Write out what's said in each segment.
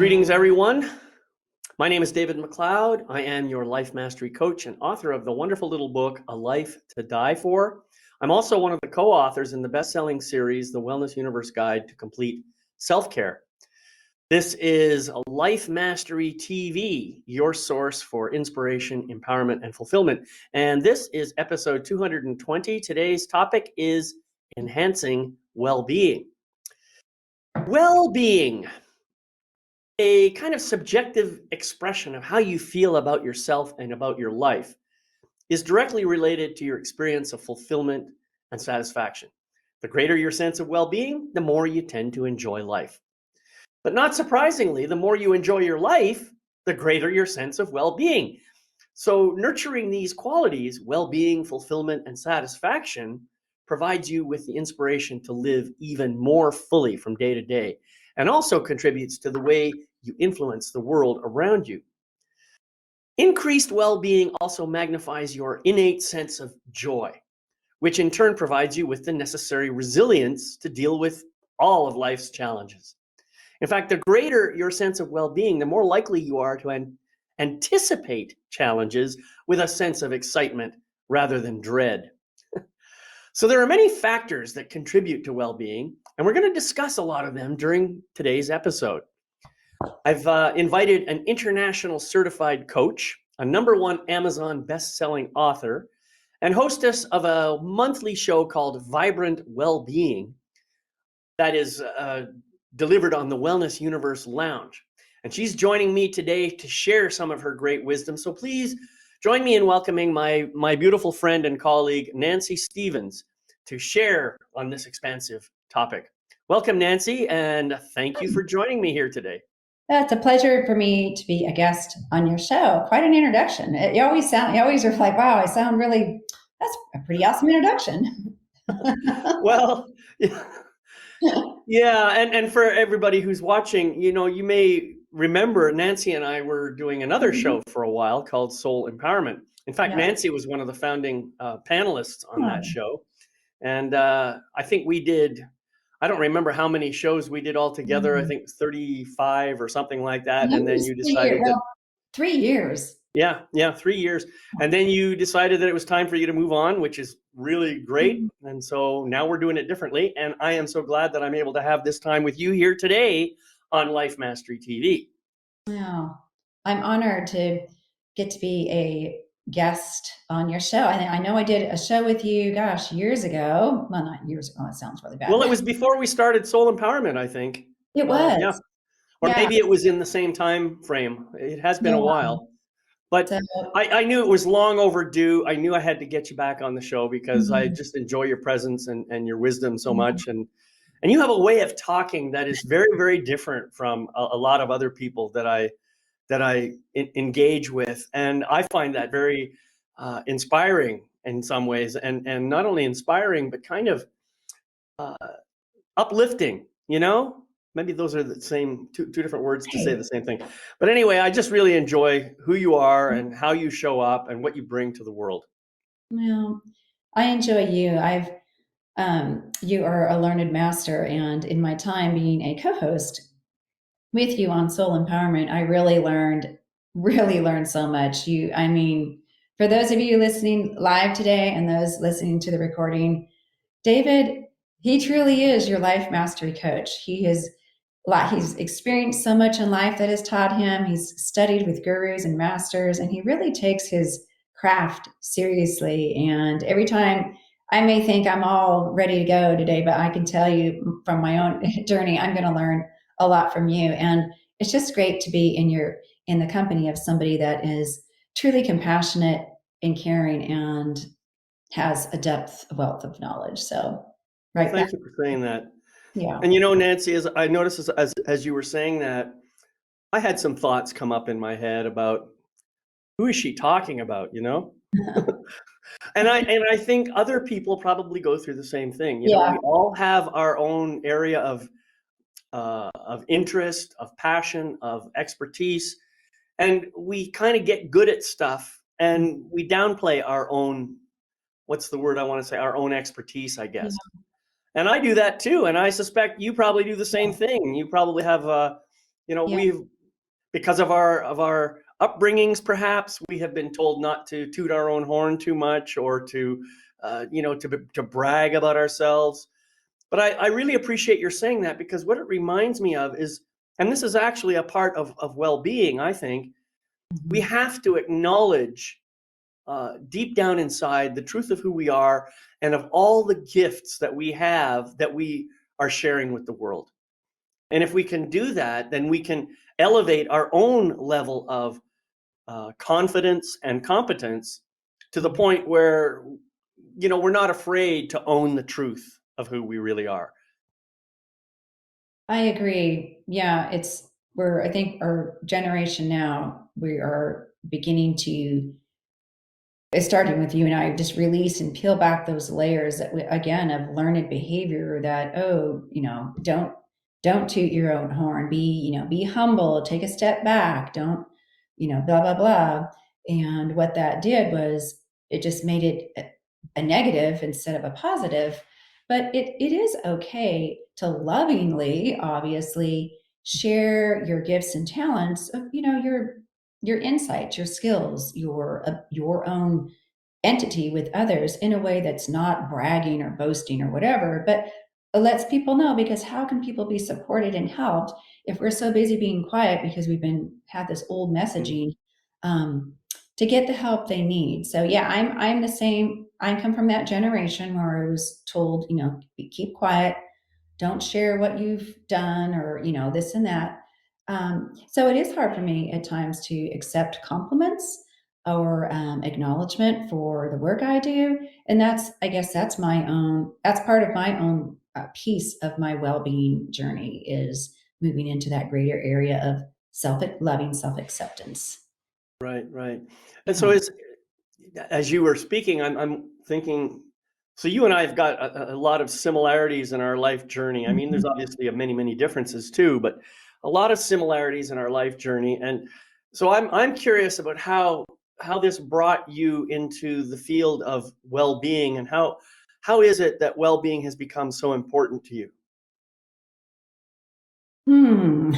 Greetings, everyone. My name is David McLeod. I am your life mastery coach and author of the wonderful little book, A Life to Die For. I'm also one of the co-authors in the best-selling series, The Wellness Universe Guide to Complete Self-Care. This is Life Mastery TV, your source for inspiration, empowerment, and fulfillment. And this is episode 220. Today's topic is enhancing well-being. Well-being, a kind of subjective expression of how you feel about yourself and about your life, is directly related to your experience of fulfillment and satisfaction. The greater your sense of well-being, the more you tend to enjoy life. But not surprisingly, the more you enjoy your life, the greater your sense of well-being. So nurturing these qualities, well-being, fulfillment, and satisfaction, provides you with the inspiration to live even more fully from day to day, and also contributes to the way you influence the world around you. Increased well-being also magnifies your innate sense of joy, which in turn provides you with the necessary resilience to deal with all of life's challenges. In fact, the greater your sense of well-being, the more likely you are to anticipate challenges with a sense of excitement rather than dread. So there are many factors that contribute to well-being, and we're going to discuss a lot of them during today's episode. I've invited an international certified coach, a #1 Amazon best-selling author, and hostess of a monthly show called Vibrant Well-Being that is delivered on the Wellness Universe Lounge. And she's joining me today to share some of her great wisdom. So please join me in welcoming my beautiful friend and colleague, Nancy Stevens, to share on this expansive topic. Welcome, Nancy, and thank you for joining me here today. It's a pleasure for me to be a guest on your show. Quite an introduction. You always are like, wow, that's a pretty awesome introduction. Well, yeah, and for everybody who's watching, you may remember Nancy and I were doing another show for a while called Soul Empowerment. In fact, Yeah. Nancy was one of the founding panelists on that show. And I think we did, I don't remember how many shows we did all together. I think 35 or something like that. And then you decided that 3 years. Yeah, 3 years. And then you decided that it was time for you to move on, which is really great. And so now we're doing it differently. And I am so glad that I'm able to have this time with you here today on Life Mastery TV. Wow. I'm honored to get to be a guest on your show. I know I did a show with you, gosh, years ago. Well, not years ago. That sounds really bad. Well, it was before we started Soul Empowerment, I think. It was. Yeah. Or maybe it was in the same time frame. It has been a while. But I knew it was long overdue. I knew I had to get you back on the show because I just enjoy your presence and your wisdom so much. And you have a way of talking that is very, very different from a lot of other people that I engage with. And I find that very inspiring in some ways. And not only inspiring, but kind of uplifting, Maybe those are the same two different words to say the same thing. But anyway, I just really enjoy who you are and how you show up and what you bring to the world. Well, I enjoy you. You are a learned master, and in my time being a co-host with you on Soul Empowerment, I really learned so much. For those of you listening live today and those listening to the recording, David, he truly is your life mastery coach. He's experienced so much in life that has taught him. He's studied with gurus and masters, and he really takes his craft seriously. And every time I may think I'm all ready to go today, but I can tell you from my own journey, I'm going to learn a lot from you. And it's just great to be in the company of somebody that is truly compassionate and caring and has a wealth of knowledge. So, right. Thank you for saying that. Yeah. And Nancy, as I noticed as you were saying that, I had some thoughts come up in my head about who is she talking about, And I think other people probably go through the same thing. We all have our own area of interest, of passion, of expertise, and we kind of get good at stuff, and we downplay our own. What's the word I want to say? Our own expertise, I guess. Yeah. And I do that too, and I suspect you probably do the same thing. You probably have, because of our upbringings, perhaps we have been told not to toot our own horn too much, or to to brag about ourselves. But I really appreciate your saying that, because what it reminds me of is, and this is actually a part of well-being, I think, we Mhm. have to acknowledge deep down inside the truth of who we are and of all the gifts that we have that we are sharing with the world. And if we can do that, then we can elevate our own level of confidence and competence to the point where, we're not afraid to own the truth of who we really are. I agree. Yeah, I think our generation now, we are beginning to, it's starting with you and I, just release and peel back those layers that we, again, of learned behavior that, oh, don't toot your own horn, be humble, take a step back, don't, blah, blah, blah. And what that did was it just made it a negative instead of a positive. But it is okay to lovingly, obviously, share your gifts and talents, your insights, your skills, your own entity with others in a way that's not bragging or boasting or whatever, but lets people know, because how can people be supported and helped if we're so busy being quiet because we've been had this old Mm. messaging um, to get the help they need. So yeah, I'm the same. I come from that generation where I was told, keep quiet, don't share what you've done, or this and that. So it is hard for me at times to accept compliments or acknowledgement for the work I do. And I guess that's part of my own piece of my well-being journey, is moving into that greater area of loving self-acceptance. Right, right. And so, Yeah. as you were speaking, I'm thinking, so you and I have got a lot of similarities in our life journey. I mean, there's Mhm. obviously many, many differences too, but a lot of similarities in our life journey. And so I'm curious about how this brought you into the field of well-being, and how is it that well-being has become so important to you? Hmm.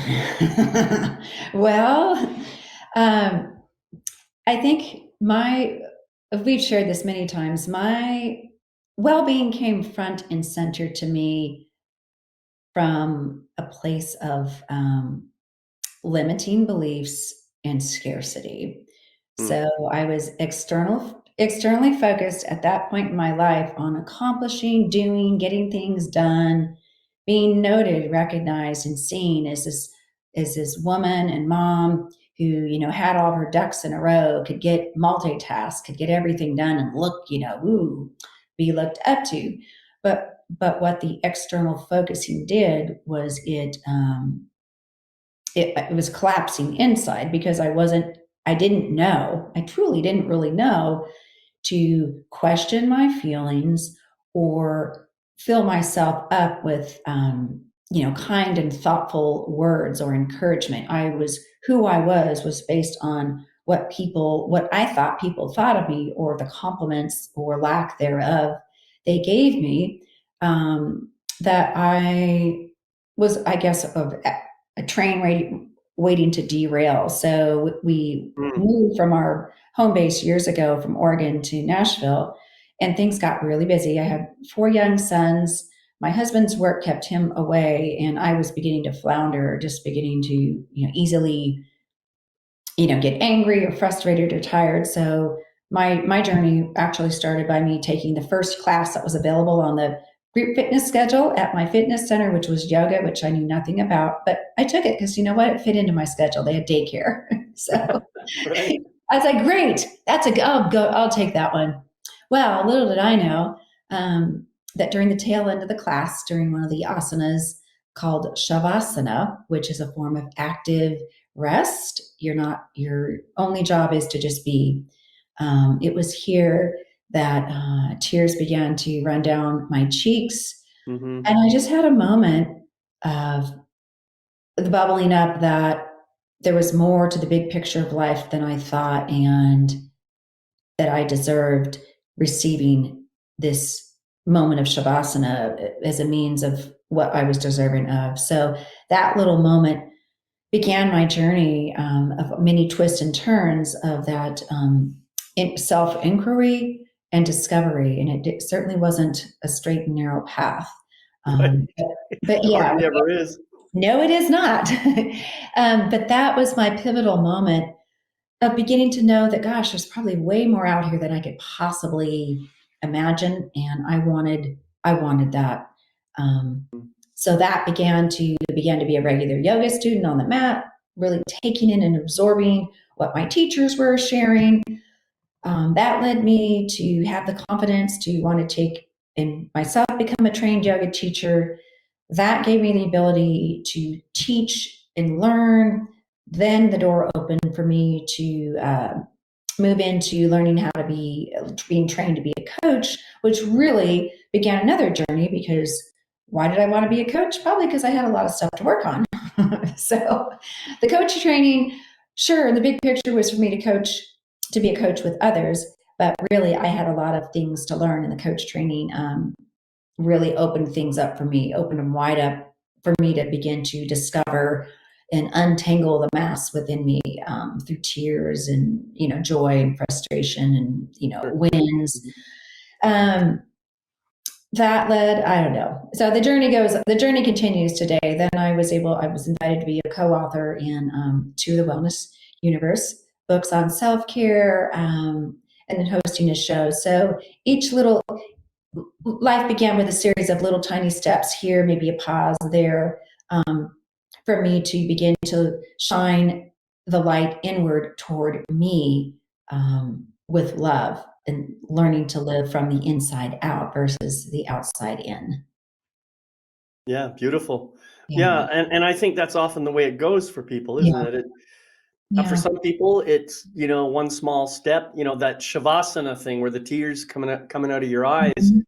Well, um, I think we've shared this many times. My well being came front and center to me from a place of limiting beliefs and scarcity. Mm, So I was externally focused at that point in my life on accomplishing, doing, getting things done, being noted, recognized, and seen as this woman and mom who, had all of her ducks in a row, could get multitask, could get everything done and look, ooh, be looked up to. But what the external focusing did was it was collapsing inside, because I didn't know, I truly didn't really know to question my feelings or fill myself up with kind and thoughtful words or encouragement. Who I was based on what I thought people thought of me, or the compliments or lack thereof they gave me. That I was, I guess, of a train waiting to derail. So we mm, moved from our home base years ago from Oregon to Nashville, and things got really busy. I had 4 young sons. My husband's work kept him away, and I was beginning to flounder, just beginning to, easily, get angry or frustrated or tired. So my journey actually started by me taking the first class that was available on the group fitness schedule at my fitness center, which was yoga, which I knew nothing about, but I took it because, you know what, it fit into my schedule. They had daycare. So right. I was like, great, I'll take that one. Well, little did I know that during the tail end of the class, during one of the asanas called Shavasana, which is a form of active rest, your only job is to just be. It was here that tears began to run down my cheeks. Hmm. And I just had a moment of the bubbling up that there was more to the big picture of life than I thought, and that I deserved receiving this moment of Shavasana as a means of what I was deserving of. So that little moment began my journey of many twists and turns of that self inquiry and discovery. And it certainly wasn't a straight and narrow path. Right. But yeah, Hardly ever is. no, it is not. But that was my pivotal moment of beginning to know that, gosh, there's probably way more out here than I could possibly imagine, and I wanted that. Um, so that began to be a regular yoga student on the mat, really taking in and absorbing what my teachers were sharing. That led me to have the confidence to want to take and myself become a trained yoga teacher. That gave me the ability to teach and learn. Then the door opened for me to move into learning how to be being trained to be a coach, which really began another journey because why did I want to be a coach? Probably because I had a lot of stuff to work on. So the coach training, sure, the big picture was for me to coach, to be a coach with others, but really I had a lot of things to learn in the coach training. Really opened things up for me, opened them wide up for me to begin to discover and untangle the mass within me through tears and joy and frustration and Sure. wins. Mhm. Um, that led, I don't know. So the journey continues today. Then I was invited to be a co-author in To the Wellness Universe, books on self-care, and then hosting a show. So each little life began with a series of little tiny steps here, maybe a pause there, um, for me to begin to shine the light inward toward me with love and learning to live from the inside out versus the outside in. Yeah, beautiful. Yeah. Yeah, and I think that's often the way it goes for people, isn't Yeah. it? For Yeah. some people, it's, one small step, that shavasana thing where the tears coming out of your eyes, Mhm.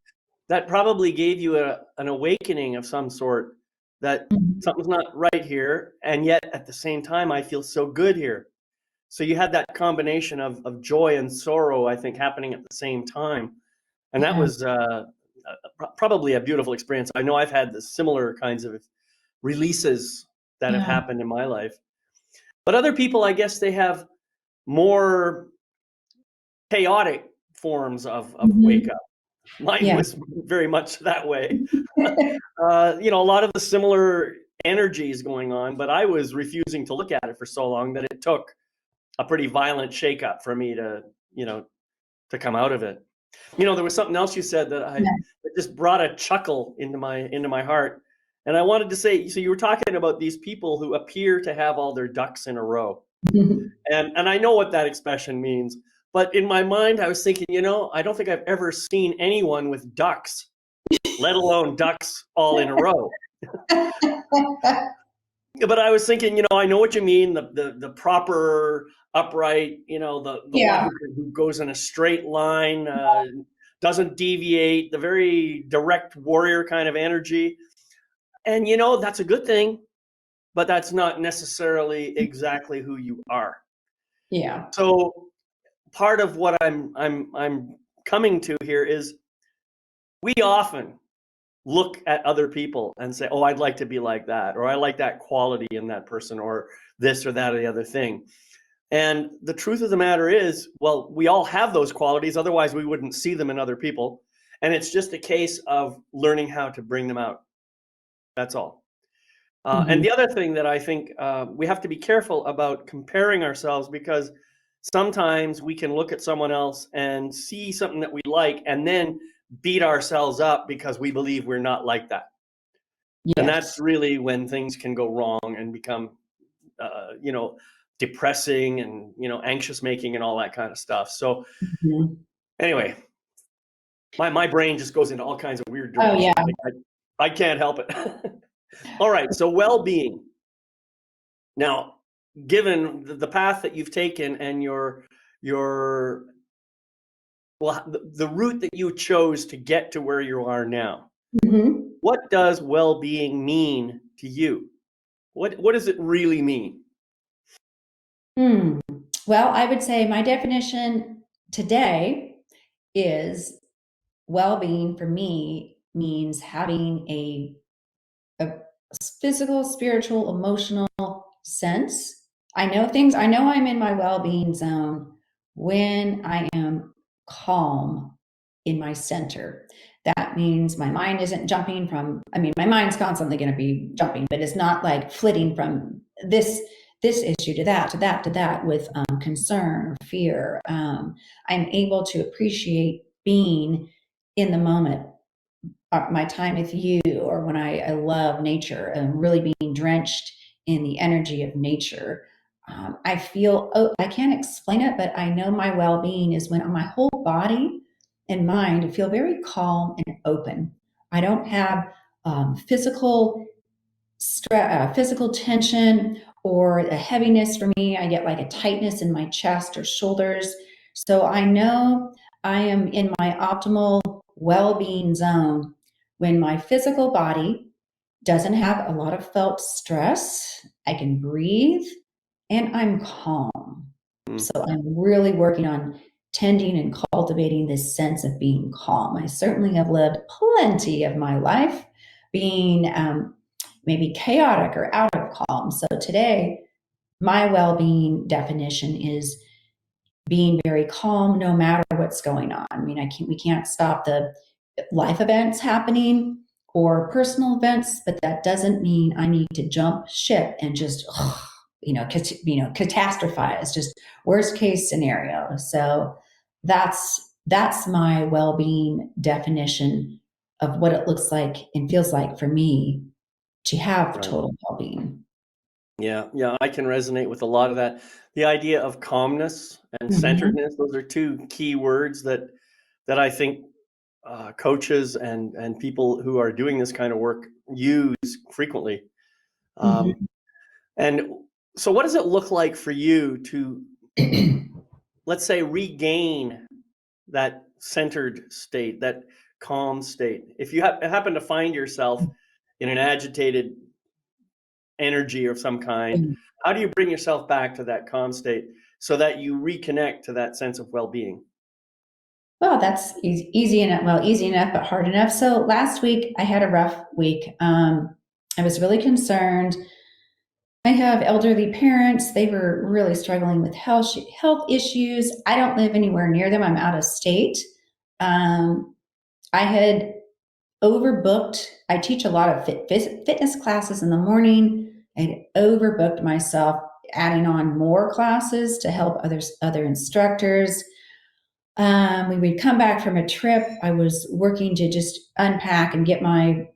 that probably gave you an awakening of some sort that Mhm. something's not right here, and yet at the same time, I feel so good here. So you had that combination of joy and sorrow, I think, happening at the same time, and that Yeah. was probably a beautiful experience. I know I've had the similar kinds of releases that have Yeah. happened in my life, but other people, I guess, they have more chaotic forms of wake Mhm. up. Mine Yeah. was very much that way. A lot of the similar energies going on, but I was refusing to look at it for so long that it took a pretty violent shakeup for me you know, to come out of it. There was something else you said that just brought a chuckle into my heart. And I wanted to say, so you were talking about these people who appear to have all their ducks in a row. Yeah. And I know what that expression means, but in my mind I was thinking, I don't think I've ever seen anyone with ducks, let alone ducks all in a row. But I was thinking, I know what you mean, the proper upright, the one Yeah. who goes in a straight line, doesn't deviate, the very direct warrior kind of energy. And that's a good thing, but that's not necessarily exactly who you are. Yeah. So part of what I'm coming to here is we often look at other people and say, "Oh, I'd like to be like that," or "I like that quality in that person," or this or that or the other thing. And the truth of the matter is, well, we all have those qualities, otherwise we wouldn't see them in other people. And it's just a case of learning how to bring them out. That's all. And Mhm. the other thing that I think we have to be careful about comparing ourselves, because sometimes we can look at someone else and see something that we like and then beat ourselves up because we believe we're not like that. And that's Yes. really when things can go wrong and become, uh, you know, depressing and, anxious making and all that kind of stuff. So Mhm. anyway, my brain just goes into all kinds of weird Oh yeah. directions. I can't help it. All right. So well-being. Now, given the path that you've taken and your well, the route that you chose to get to where you are now, Mhm. what does well-being mean to you? What does it really mean? Hmm. Well, I would say my definition today is well-being for me means having a physical, spiritual, emotional sense. I know things, I know I'm in my well being zone when I am calm in my center. That means my mind isn't jumping from, I mean, my mind's constantly going to be jumping, but it's not like flitting from this issue to that, to that, to that with concern or fear. I'm able to appreciate being in the moment, my time with you, or when I love nature and really being drenched in the energy of nature. I feel, oh, I can't explain it, but I know my well being is when my whole body and mind feel very calm and open. I don't have physical tension or a heaviness for me. I get like a tightness in my chest or shoulders. So I know I am in my optimal well being zone when my physical body doesn't have a lot of felt stress. I can breathe and I'm calm. Mm. So I'm really working on tending and cultivating this sense of being calm. I certainly have lived plenty of my life being maybe chaotic or out of calm. So today, my well being definition is being very calm no matter what's going on. I mean, we can't stop the life events happening or personal events, but that doesn't mean I need to jump ship and just catastrophize, just worst case scenario. So that's my well-being definition of what it looks like and feels like for me to have Right. total well-being. Yeah, yeah, I can resonate with a lot of that. The idea of calmness and Mm-hmm. centeredness, those are two key words that I think coaches and people who are doing this kind of work use frequently. Um, Mm-hmm. and so, what does it look like for you to, let's say, regain that centered state, that calm state? If you happen to find yourself in an agitated energy of some kind, how do you bring yourself back to that calm state so that you reconnect to that sense of well-being? Well, that's easy enough. Well, easy enough, but hard enough. So last week I had a rough week. I was really concerned. I have elderly parents. They were really struggling with health issues. I don't live anywhere near them. I'm out of state. Um, I had overbooked. I teach a lot of fitness classes in the morning. I had overbooked myself, adding on more classes to help other instructors. We would come back from a trip. I was working to just unpack and get my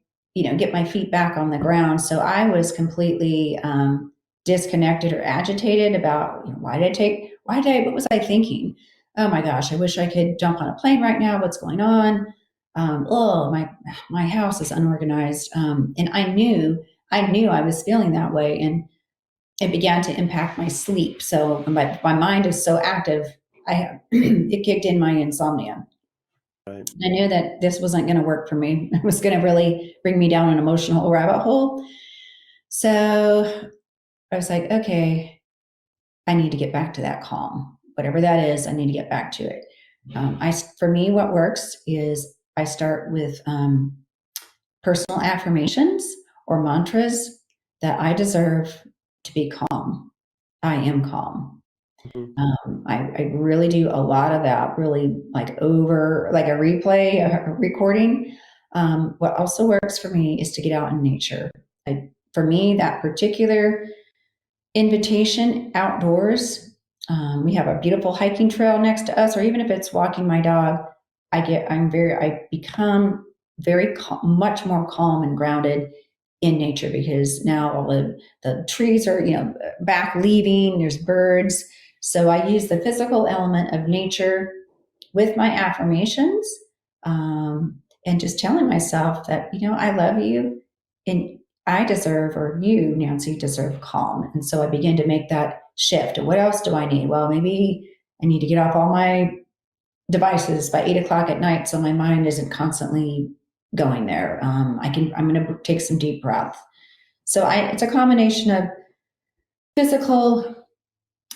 feet back on the ground. So I was completely disconnected or agitated about what was I thinking? Oh my gosh, I wish I could jump on a plane right now. What's going on? Oh, my house is unorganized, and I knew I was feeling that way, and it began to impact my sleep. So my mind is so active, it kicked in my insomnia. Right. I knew that this wasn't going to work for me. It was going to really bring me down an emotional rabbit hole. So I was like, okay, I need to get back to that calm. Whatever that is, I need to get back to it. For me, what works is I start with personal affirmations or mantras that I deserve to be calm. I am calm. Mhm. I really do a lot of that, really like over like a replay, a recording. What also works for me is to get out in nature. For me, that particular invitation outdoors, we have a beautiful hiking trail next to us, or even if it's walking my dog, I become much more calm and grounded in nature because now all the trees are, back leaving, there's birds. So I use the physical element of nature with my affirmations, and just telling myself that, I love you and I deserve, or you, Nancy, deserve calm. And so I begin to make that shift. What else do I need? Well, maybe I need to get off all my devices by 8 o'clock at night so my mind isn't constantly going there. I'm going to take some deep breath. So it's a combination of physical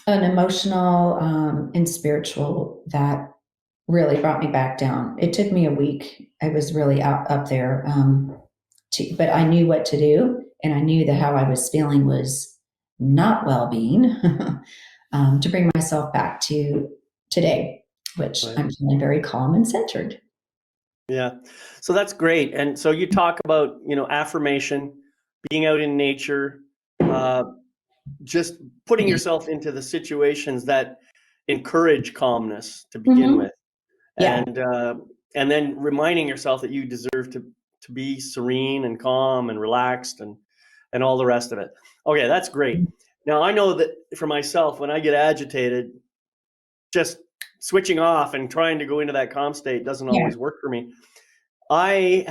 and emotional, and spiritual that really brought me back down. It took me a week. I was really up there, but I knew what to do, and I knew that how I was feeling was not well-being, to bring myself back to today, which Right. I'm feeling very calm and centered. Yeah. So that's great. And so you talk about, affirmation, being out in nature, uh, just putting yourself into the situations that encourage calmness to begin Hmm. with, Yeah. and then reminding yourself that you deserve to be serene and calm and relaxed and all the rest of it. Okay, that's great. Now I know that for myself, when I get agitated, just switching off and trying to go into that calm state doesn't Yeah. always work for me. I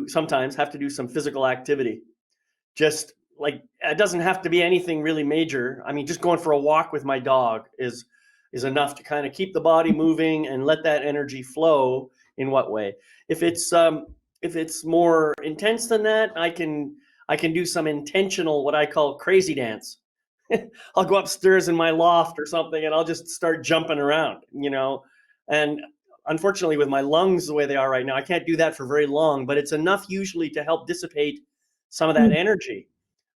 sometimes have to do some physical activity. Just like it doesn't have to be anything really major. I mean, just going for a walk with my dog is enough to kind of keep the body moving and let that energy flow. In what way? If it's if it's more intense than that, I can do some intentional what I call crazy dance. I'll go upstairs in my loft or something and I'll just start jumping around. And unfortunately, with my lungs the way they are right now, I can't do that for very long, but it's enough usually to help dissipate some of that energy.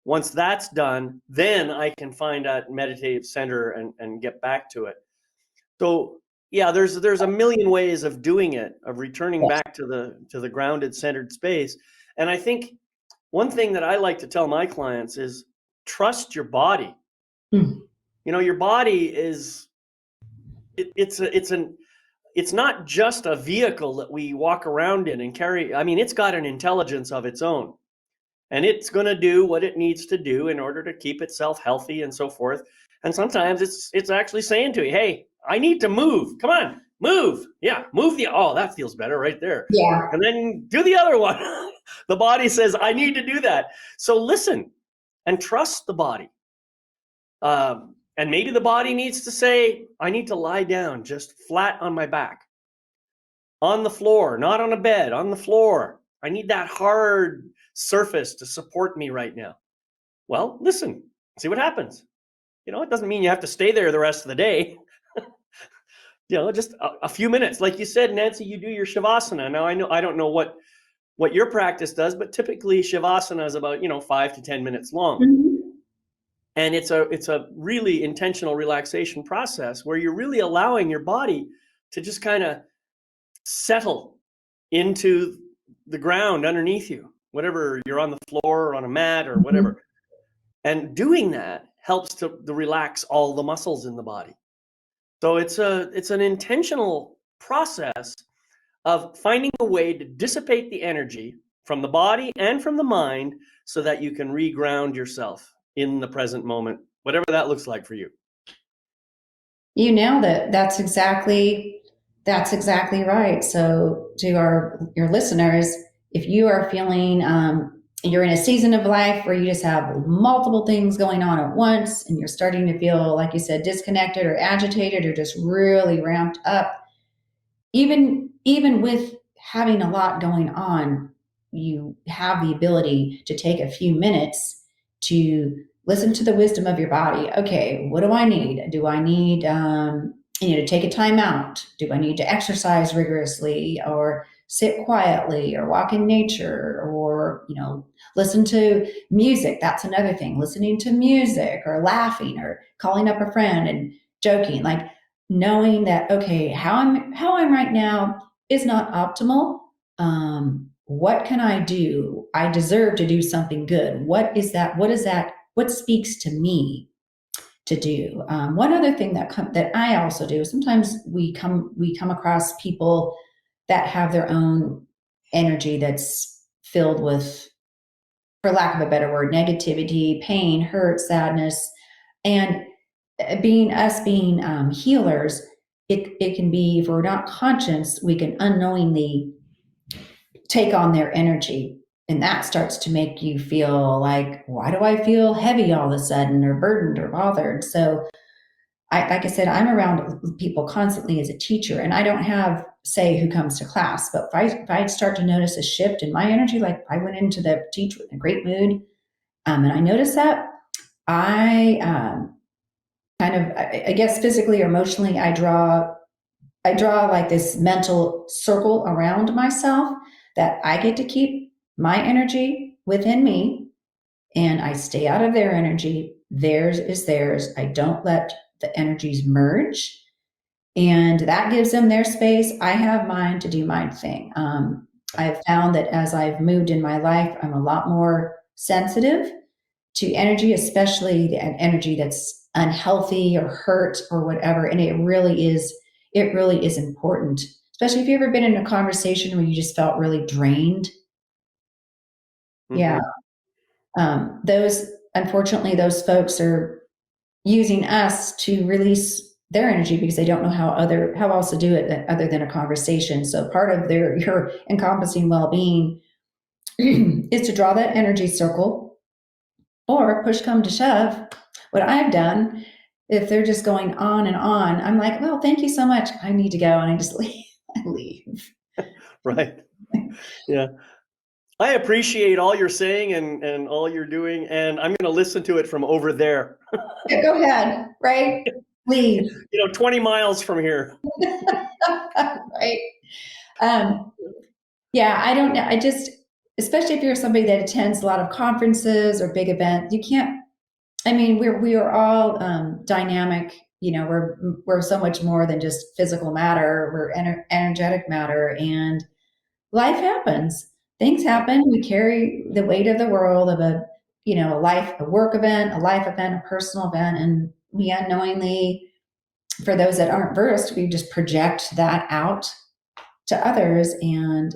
Once that's done, then I can find that meditative center and get back to it. So yeah, there's a million ways of doing it, of returning back to the grounded, centered space. And I think one thing that I like to tell my clients is trust your body. Mm. Your body is it's not just a vehicle that we walk around in and carry. I mean, it's got an intelligence of its own, and it's going to do what it needs to do in order to keep itself healthy and so forth. And sometimes it's actually saying to you, "Hey, I need to move. Come on, move. Yeah, move the. Oh, that feels better right there. Yeah. And then do the other one." The body says, "I need to do that." So listen and trust the body. And maybe the body needs to say, "I need to lie down just flat on my back, on the floor, not on a bed, on the floor. I need that hard surface to support me right now." Well, listen, see what happens. It doesn't mean you have to stay there the rest of the day. Just a few minutes. Like you said, Nancy, you do your Shavasana. Now, I don't know what your practice does, but typically Shavasana is about, 5 to 10 minutes long. Mhm. And it's a really intentional relaxation process where you're really allowing your body to just kind of settle into the ground underneath you, whatever you're on the floor or on a mat or Mhm. whatever. And doing that helps to relax all the muscles in the body. So it's an intentional process of finding a way to dissipate the energy from the body and from the mind so that you can reground yourself in the present moment, whatever that looks like for you. You nailed it. That's exactly right. So to your listeners, if you are feeling you're in a season of life where you just have multiple things going on at once and you're starting to feel, like you said, disconnected or agitated or just really ramped up, even with having a lot going on, you have the ability to take a few minutes to listen to the wisdom of your body. Okay, what do I need? Do I need to take a time out? Do I need to exercise rigorously or sit quietly or walk in nature or listen to music? That's another thing. Listening to music or laughing or calling up a friend and joking. Like knowing that, okay, how I'm right now is not optimal. What can I do? I deserve to do something good. What is that what speaks to me to do? One other thing that I also do, sometimes we come across people that have their own energy that's filled with, for lack of a better word, negativity, pain, hurt, sadness. And being healers, it can be, if we're not conscious, we can unknowingly take on their energy. And that starts to make you feel like, why do I feel heavy all of a sudden or burdened or bothered? So like I said, I'm around people constantly as a teacher, and I don't have say who comes to class. But if I start to notice a shift in my energy, like I went into the teach with a great mood, and I noticed that, I kind of, I guess physically or emotionally, I draw like this mental circle around myself that I get to keep my energy within me, and I stay out of their energy. theirs is theirs. I don't let the energies merge. And that gives them their space. I have mine to do my thing. I've found that as I've moved in my life, I'm a lot more sensitive to energy, especially the energy that's unhealthy or hurt or whatever. And it really is important. Especially if you've ever been in a conversation where you just felt really drained. Yeah. Mm-hmm. Those, unfortunately, those folks are using us to release their energy because they don't know how else to do it other than a conversation. So part of your encompassing well-being is to draw that energy circle, or push come to shove. What I've done, if they're just going on and on, I'm like, well, thank you so much. I need to go, and I just leave. I leave. Right. Yeah. I appreciate all you're saying and all you're doing, and I'm going to listen to it from over there, Yeah, go ahead. Right? Leave. 20 miles from here. Right? Um, yeah, I don't know. I just, especially if you're somebody that attends a lot of conferences or big events, you can't. I mean, we are all dynamic. We're so much more than just physical matter. We're energetic matter, and life happens. Things happen. We carry the weight of the world of a work event, a life event, a personal event, and we unknowingly, for those that aren't versed, we just project that out to others. And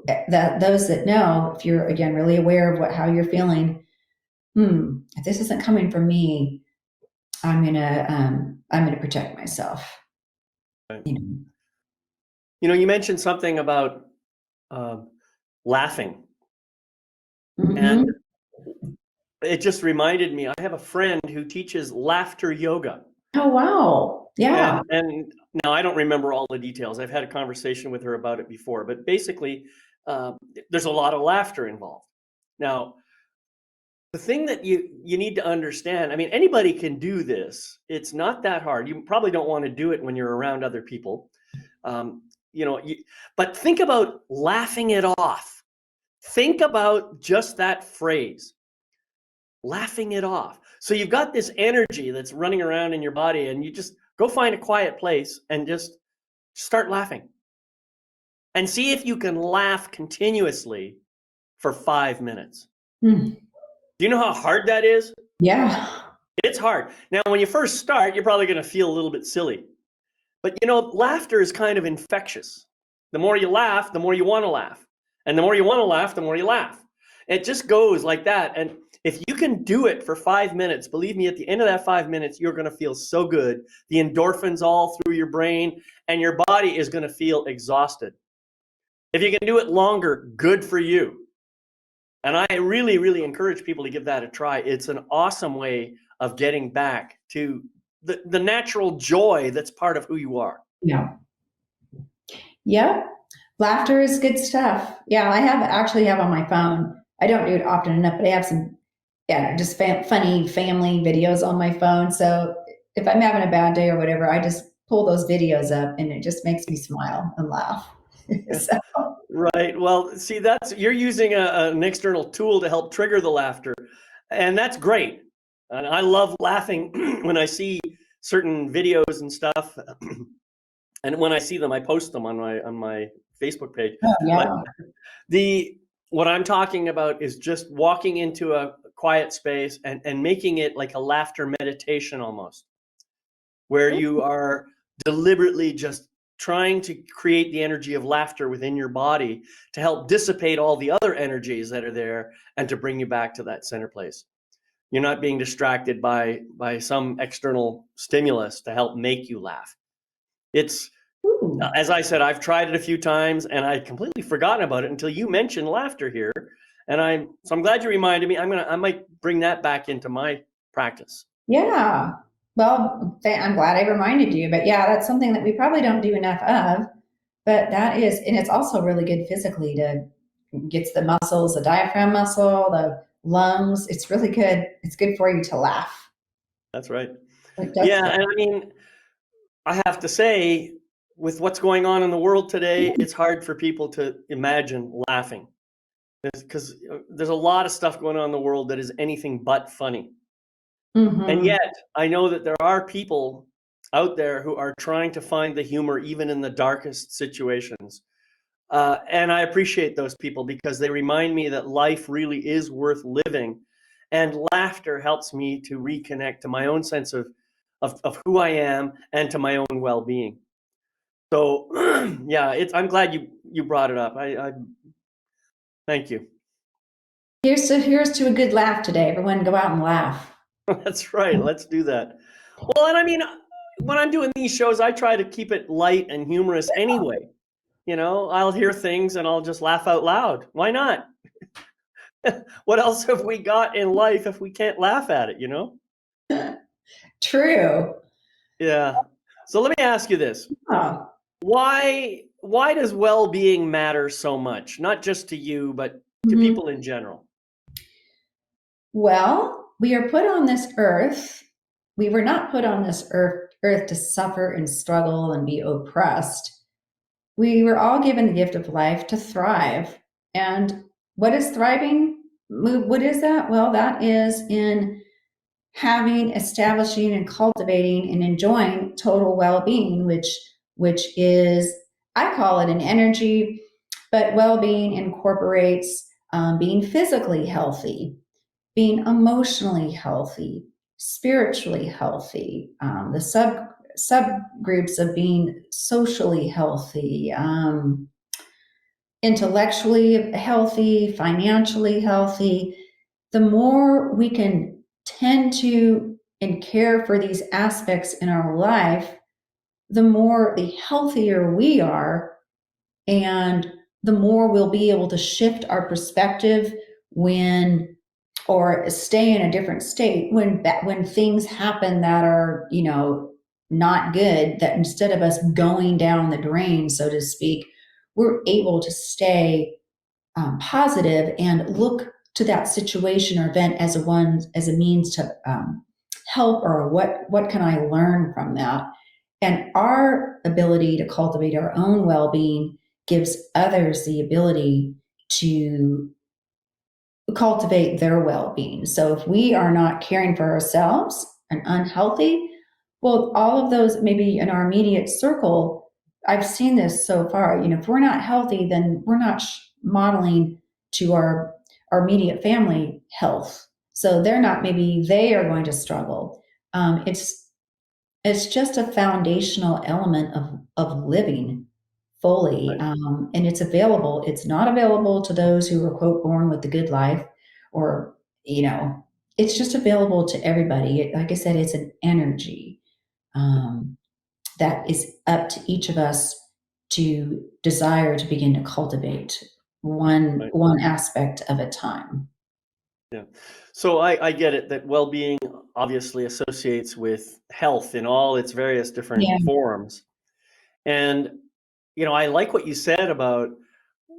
that those that know, if you're again really aware of how you're feeling, if this isn't coming from me, I'm gonna protect myself. Right. You know. You mentioned something about um, laughing, and Mm-hmm. it just reminded me. I have a friend who teaches laughter yoga, Oh wow, yeah. and now I don't remember all the details. I've had a conversation with her about it before, but basically, uh, there's a lot of laughter involved. Now, the thing that you need to understand, I mean, anybody can do this. It's not that hard. You probably don't want to do it when you're around other people. Um, but think about laughing it off. Think about just that phrase, laughing it off. So you've got this energy that's running around in your body, and you just go find a quiet place and just start laughing and see if you can laugh continuously for 5 minutes. Hmm. Do you know how hard that is? Yeah. It's hard. Now, when you first start, you're probably going to feel a little bit silly. But laughter is kind of infectious. The more you laugh, the more you want to laugh. And the more you want to laugh, the more you laugh. It just goes like that. And if you can do it for 5 minutes, believe me, at the end of that 5 minutes, you're going to feel so good. The endorphins all through your brain, and your body is going to feel exhausted. If you can do it longer, good for you. And I really, really encourage people to give that a try. It's an awesome way of getting back to the natural joy that's part of who you are. Yeah. Yep. Laughter is good stuff. Yeah, I actually have on my phone. I don't do it often enough, but I have some, yeah, just funny family videos on my phone. So if I'm having a bad day or whatever, I just pull those videos up, and it just makes me smile and laugh. Yeah. So, Right. Well, see, you're using an external tool to help trigger the laughter, and that's great. And I love laughing when I see certain videos and stuff, and when I see them, I post them on my Facebook page. oh, But yeah. the what I'm talking about is just walking into a quiet space and making it like a laughter meditation almost, where you are deliberately just trying to create the energy of laughter within your body to help dissipate all the other energies that are there and to bring you back to that center place. You're not being distracted by some external stimulus to help make you laugh. It's Ooh. as I said, I've tried it a few times and I completely forgotten about it until you mentioned laughter here. And I'm glad you reminded me. I might bring that back into my practice. Yeah. Well, I'm glad I reminded you. But yeah, that's something that we probably don't do enough of. But that is, and it's also really good physically to gets the muscles, the diaphragm muscle, the lungs. It's really good. It's good for you to laugh. That's right. It does Yeah, good. and I mean, I have to say, with what's going on in the world today, it's hard for people to imagine laughing because there's a lot of stuff going on in the world that is anything but funny. And Hmm. yet, I know that there are people out there who are trying to find the humor even in the darkest situations. And I appreciate those people because they remind me that life really is worth living. And laughter helps me to reconnect to my own sense of who I am and to my own well being. So, yeah, I'm glad you brought it up. I thank you. Here's to a good laugh today. Everyone, go out and laugh. That's right. Let's do that. Well, and I mean, when I'm doing these shows, I try to keep it light and humorous anyway. I'll hear things and I'll just laugh out loud. Why not? What else have we got in life if we can't laugh at it? True. Yeah. So let me ask you this. Oh. Why does well-being matter so much? Not just to you, but to Mhm. people in general. Well, we are put on this earth. We were not put on this earth to suffer and struggle and be oppressed. We were all given the gift of life to thrive. And what is thriving? What is that? Well, that is in having, establishing, and cultivating and enjoying total well-being, which is, I call it an energy, but well-being incorporates being physically healthy, being emotionally healthy, spiritually healthy, the subgroups of being socially healthy, intellectually healthy, financially healthy. The more we can tend to and care for these aspects in our life, the healthier we are, and the more we'll be able to shift our perspective when or stay in a different state when things happen that are not good, that instead of us going down the drain, so to speak, we're able to stay positive and look to that situation or event as a means to help, or what can I learn from that. And our ability to cultivate our own well-being gives others the ability to cultivate their well-being. So if we are not caring for ourselves and unhealthy, well, all of those maybe in our immediate circle, I've seen this so far. If we're not healthy, then we're not modeling to our immediate family health. So they're not. Maybe they are going to struggle. It's just a foundational element of living fully, Right. and it's available. It's not available to those who were quote born with the good life, or you know, it's just available to everybody. Like I said, it's an energy um, that is up to each of us to desire to begin to cultivate Right. one aspect of a time. Yeah. So I get it that well-being obviously associates with health in all its various different Yeah. forms. And I like what you said about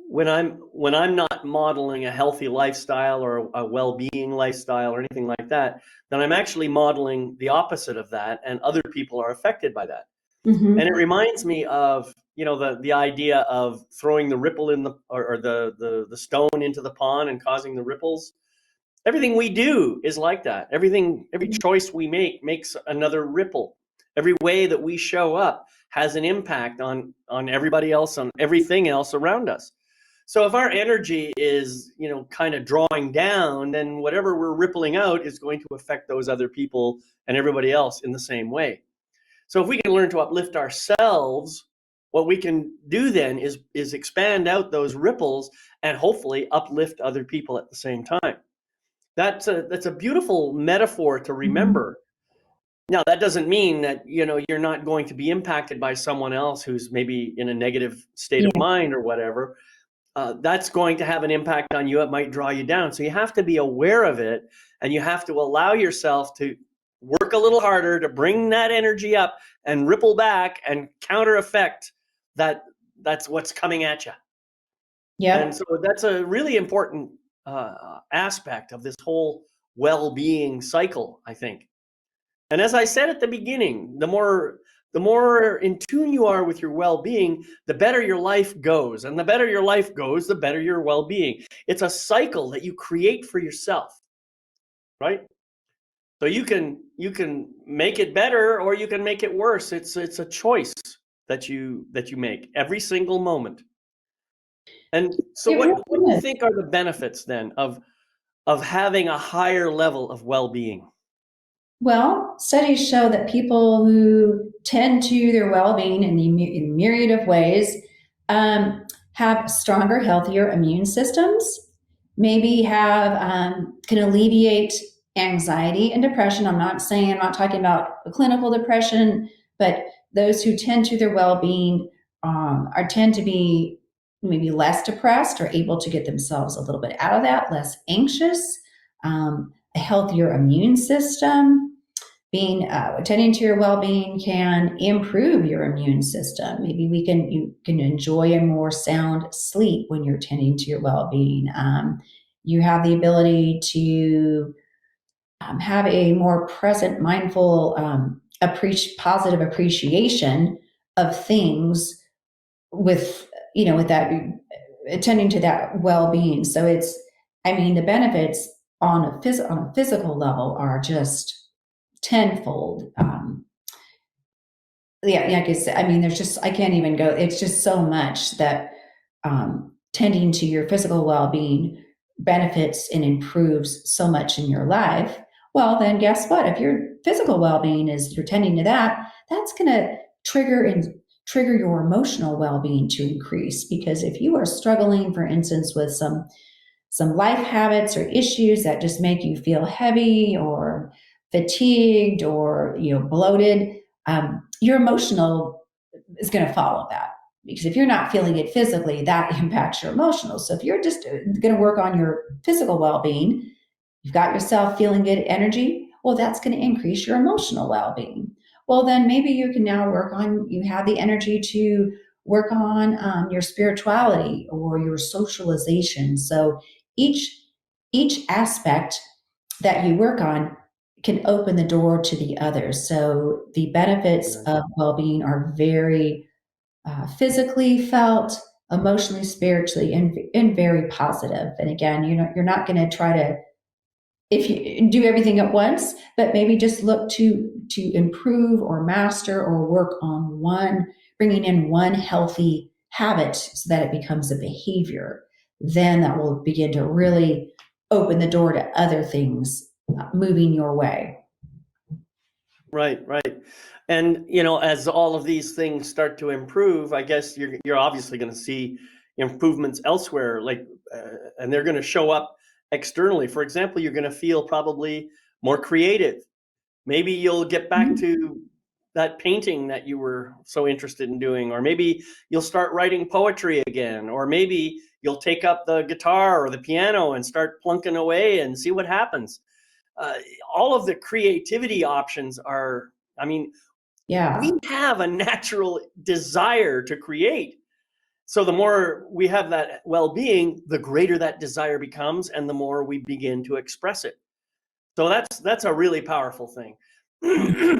when I'm not modeling a healthy lifestyle or a well-being lifestyle or anything like that, then I'm actually modeling the opposite of that, and other people are affected by that. And it Hmm. reminds me of the idea of throwing the ripple in or the stone into the pond and causing the ripples. Everything we do is like that. Every choice we make makes another ripple. Every way that we show up has an impact on everybody else, on everything else around us. So if our energy is, kind of drawing down, then whatever we're rippling out is going to affect those other people and everybody else in the same way. So if we can learn to uplift ourselves, what we can do then is expand out those ripples and hopefully uplift other people at the same time. That's a beautiful metaphor to Hmm. remember. Now, that doesn't mean that you're not going to be impacted by someone else who's maybe in a negative state of Yeah. mind or whatever. That's going to have an impact on you. It might draw you down. So you have to be aware of it, and you have to allow yourself to work a little harder to bring that energy up and ripple back and counter effect that's what's coming at you. And Yep. so that's a really important aspect of this whole well-being cycle, I think. And as I said at the beginning, the more in tune you are with your well-being, the better your life goes. And the better your life goes, the better your well-being. It's a cycle that you create for yourself, right? So you can make it better or you can make it worse. It's a choice that you make every single moment. And so It what do you really is. think are the benefits then of having a higher level of well-being? Well, studies show that people who tend to their well-being in in myriad of ways um, have stronger, healthier immune systems. Maybe have can alleviate anxiety and depression. I'm not talking about a clinical depression, but those who tend to their well-being are tend to be maybe less depressed or able to get themselves a little bit out of that, less anxious, a healthier immune system. Being attending to your well-being can improve your immune system. Maybe you can enjoy a more sound sleep when you're tending to your well-being. You have the ability to have a more present, mindful, positive appreciation of things with with that attending to that well-being. So I mean, the benefits on on a physical level are just tenfold. Yeah, like I said, I mean, there's just I can't even go. It's just so much that tending to your physical well-being benefits and improves so much in your life. Well, then guess what? If your physical well-being is you're tending to that, that's going to trigger your emotional well-being to increase. Because if you are struggling, for instance, with some life habits or issues that just make you feel heavy or fatigued or bloated, your emotional is going to follow that, because if you're not feeling it physically, that impacts your emotional. So if you're just going to work on your physical well-being, you've got yourself feeling good energy, well, that's going to increase your emotional well-being. Well, then maybe you can now you have the energy to work on your spirituality or your socialization. So each each aspect that you work on can open the door to the others. So the benefits Right. of well-being are very physically felt, emotionally, spiritually, and very positive. And again, you're not going to try to if you do everything at once, but maybe just look to improve or master or work on bringing in one healthy habit so that it becomes a behavior. Then that will begin to really open the door to other things moving your way. Right, right. And as all of these things start to improve, I guess you're obviously going to see improvements elsewhere, like, and they're going to show up externally. For example, you're going to feel probably more creative. Maybe you'll get back Mhm. to that painting that you were so interested in doing, or maybe you'll start writing poetry again, or maybe you'll take up the guitar or the piano and start plunking away and see what happens. uh, all of the creativity options are, I mean, we Yeah. have a natural desire to create. So the more we have that well-being, the greater that desire becomes and the more we begin to express it. So that's a really powerful thing.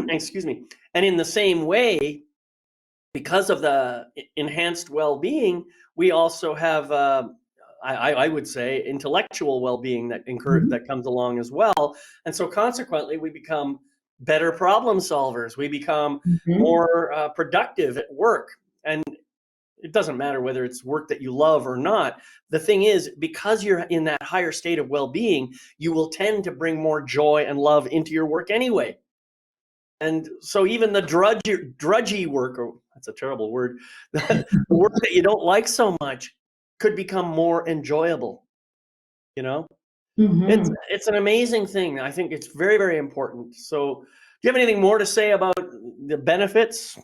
Excuse me. And in the same way, because of the enhanced well-being, we also have, I would say, intellectual well-being Mhm. that comes along as well. And so consequently, we become better problem solvers. We become Mhm. more productive at work. And it doesn't matter whether it's work that you love or not. The thing is, because you're in that higher state of well-being, you will tend to bring more joy and love into your work anyway. And so even the drudgy work, or that's a terrible word, the work that you don't like so much could become more enjoyable, you know? It's Mhm. it's an amazing thing. I think it's very, very important. So, do you have anything more to say about the benefits?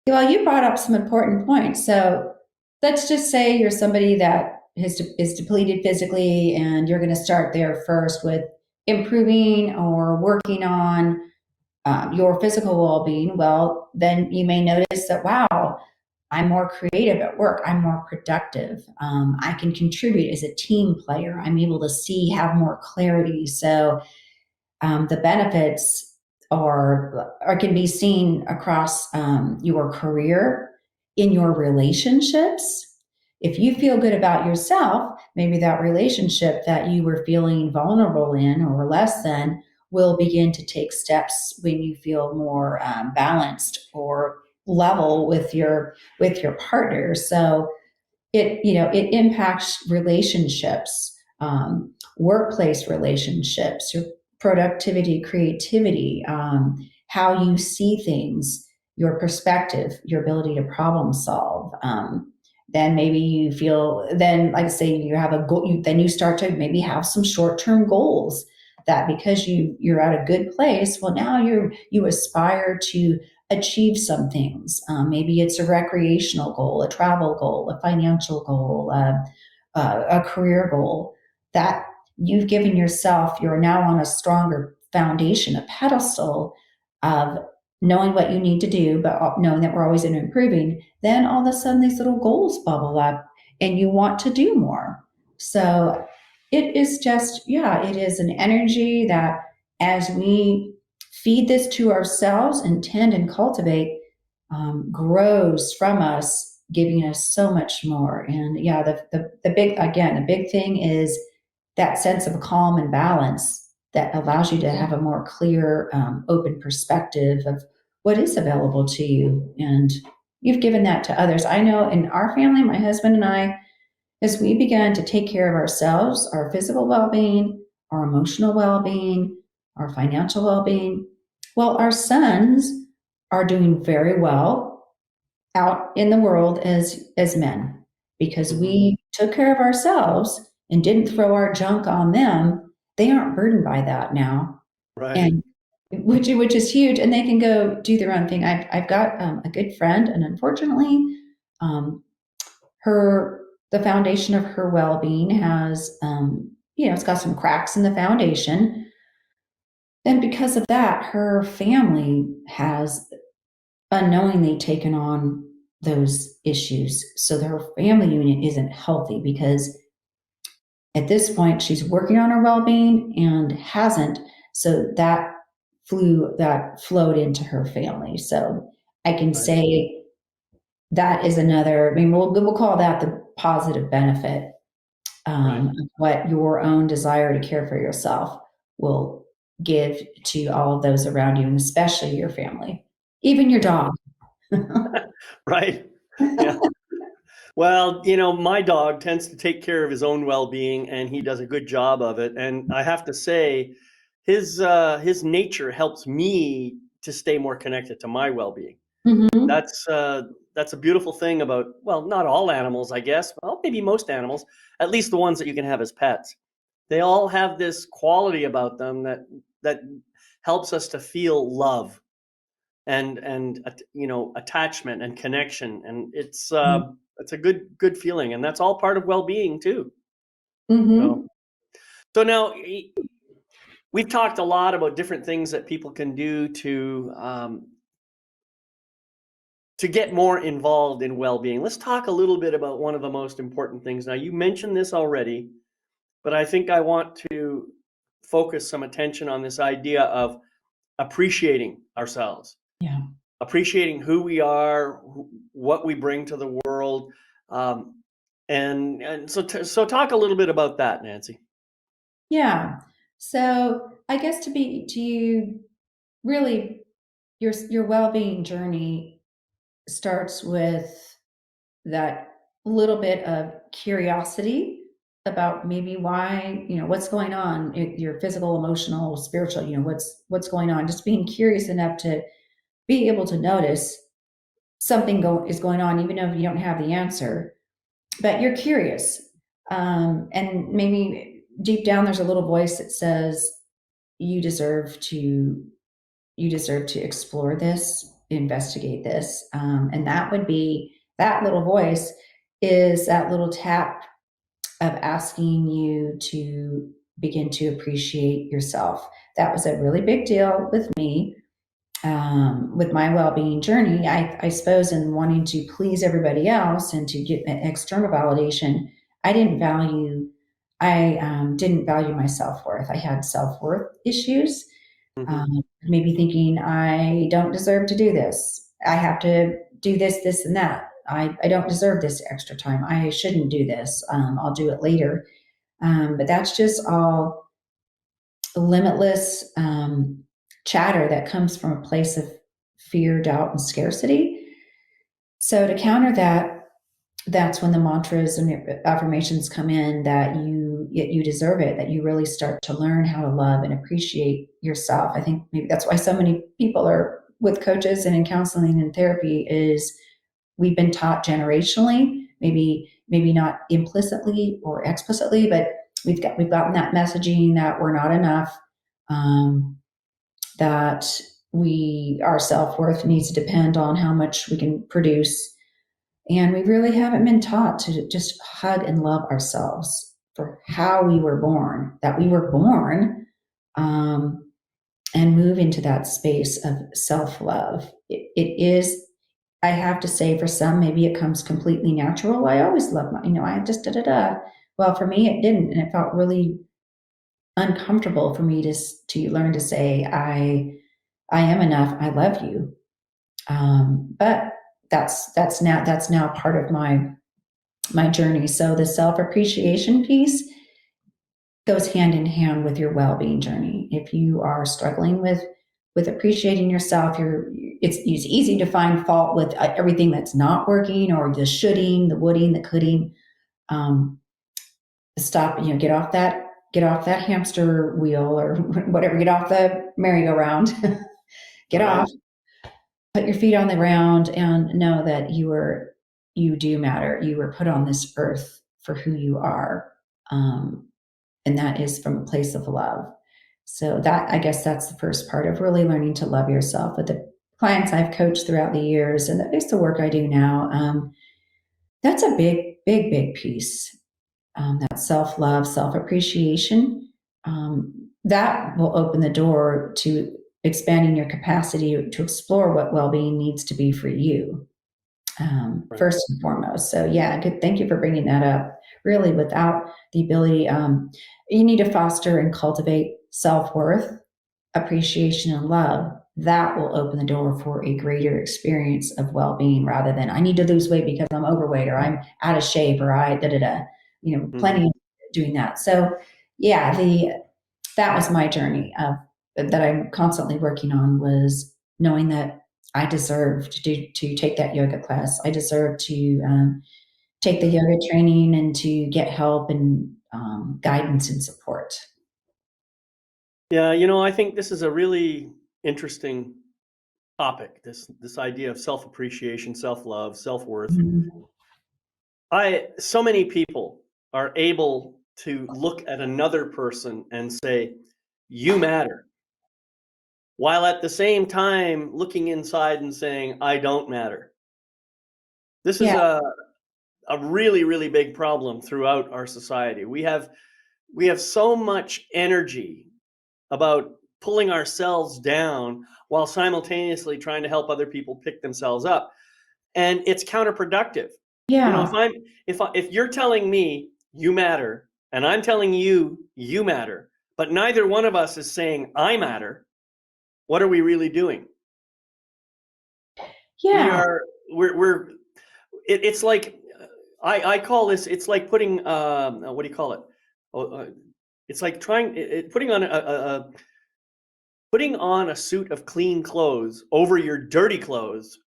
Well, you brought up some important points. So let's just say you're somebody that is depleted physically, and you're going to start there first with improving or working on your physical well being. Well, then you may notice that, wow, I'm more creative at work. I'm more productive. I can contribute as a team player. I'm able to have more clarity. So the benefits are can be seen across your career, in your relationships. If you feel good about yourself, maybe that relationship that you were feeling vulnerable in or less than will begin to take steps when you feel more balanced or level with your partner. So it impacts relationships, workplace relationships, your productivity, creativity, how you see things, your perspective, your ability to problem solve. Then maybe you feel, then like I say, you have a goal, then you start to maybe have some short-term goals that because you're at a good place, well, now you aspire to achieve some things. Maybe it's a recreational goal, a travel goal, a financial goal, a career goal that you've given yourself. You're now on a stronger foundation, a pedestal of knowing what you need to do, but knowing that we're always improving. Then all of a sudden, these little goals bubble up and you want to do more. So it is just, yeah, it is an energy that as we feed this to ourselves and tend and cultivate, grows from us, giving us so much more. And yeah, the big, again, the big thing is that sense of calm and balance that allows you to have a more clear, open perspective of what is available to you. And you've given that to others. I know in our family, my husband and I, as we began to take care of ourselves, our physical well being, our emotional well being, our financial well being, well, our sons are doing very well out in the world as men because Hmm. we took care of ourselves and didn't throw our junk on them. They aren't burdened by that now, Right. and which is huge. And they can go do their own thing. I've got a good friend, and unfortunately, um, her the foundation of her well-being has it's got some cracks in the foundation, and because of that her family has unknowingly taken on those issues, so her family unit isn't healthy because at this point she's working on her well-being and hasn't, so that flowed into her family. So I can Right. say that is another, I mean, we'll call that the positive benefit, Right. of what your own desire to care for yourself will give to all of those around you, and especially your family, even your Right. dog. Right. Yeah. Well, my dog tends to take care of his own well-being, and he does a good job of it. And I have to say, his nature helps me to stay more connected to my well-being. Hmm. That's a beautiful thing about, well, not all animals, I guess. Well, maybe most animals, at least the ones that you can have as pets. They all have this quality about them that helps us to feel love and attachment and connection, and it's a good feeling, and that's all part of well-being too. So Hmm. so now we've talked a lot about different things that people can do to get more involved in well-being. Let's talk a little bit about one of the most important things. Now, you mentioned this already, but I think I want to focus some attention on this idea of appreciating ourselves, Yeah. appreciating who we are, what we bring to the world, um, and so talk a little bit about that, Nancy. Yeah. So I guess to you really your well-being journey starts with that little bit of curiosity about maybe why, what's going on, your physical, emotional, spiritual, what's going on, just being curious enough to be able to notice something is going on even if you don't have the answer, but you're curious. And maybe deep down there's a little voice that says you deserve to you deserve to explore this, investigate this. And that would be that little voice is that little tap of asking you to begin to appreciate yourself. That was a really big deal with me, with my well-being journey. I suppose in wanting to please everybody else and to get external validation, I didn't value I didn't value my self-worth. I had self-worth issues, Hmm. maybe thinking I don't deserve to do this. I have to do this, this, and that. I don't deserve this extra time. I shouldn't do this. I'll do it later. But that's just all limitless chatter that comes from a place of fear, doubt, and scarcity. So to counter that, that's when the mantras and affirmations come in that you deserve it, that you really start to learn how to love and appreciate yourself. I think maybe that's why so many people are with coaches and in counseling and therapy is we've been taught generationally, maybe not implicitly or explicitly, but we've gotten that messaging that we're not enough, that we our self-worth needs to depend on how much we can produce, and we really haven't been taught to just hug and love ourselves for how we were born, that we were born, um, and move into that space of self love. It is, I have to say, for some, maybe it comes completely natural. I always love my, I just da da da. Well, for me, it didn't. And it felt really uncomfortable for me to learn to say, I am enough. I love you. But that's now part of my journey. So the self appreciation piece goes hand in hand with your well being journey. If you are struggling with appreciating yourself, it's easy to find fault with everything that's not working, or the shoulding, the wooding, the coulding. Um, Stop. Get off that hamster wheel or whatever. Get off the merry-go-round. Get Right. off. Put your feet on the ground and know that you do matter. You were put on this earth for who you are. Um, and that is from a place of love. So that, I guess, that's the first part of really learning to love yourself. With the clients I've coached throughout the years, and it's the work I do now. That's a big piece. That self love, self appreciation. That will open the door to expanding your capacity to explore what well being needs to be for you, Right. first and foremost. So, yeah, good. Thank you for bringing that up. Really, without the ability, you need to foster and cultivate self worth, appreciation, and love. That will open the door for a greater experience of well being rather than I need to lose weight because I'm overweight or I'm out of shape or I da da da. Hmm. Plenty of doing that. So, yeah, the that was my journey of that I'm constantly working on, was knowing that I deserve to take that yoga class. I deserve to take the yoga training and to get help and guidance and support. Yeah, I think this is a really interesting topic. This idea of self appreciation, self love, self worth. Mhm. I so many people are able to look at another person and say, "You matter," while at the same time looking inside and saying, "I don't matter." This is Yeah, a really, really big problem throughout our society. We have so much energy about pulling ourselves down while simultaneously trying to help other people pick themselves up, and it's counterproductive. If yeah, if you're telling me you matter and I'm telling you you matter, but neither one of us is saying I matter, what are we really doing? We yeah, are we're it's like I call this, it's like putting what do you call it? Oh, it's like putting on a suit of clean clothes over your dirty clothes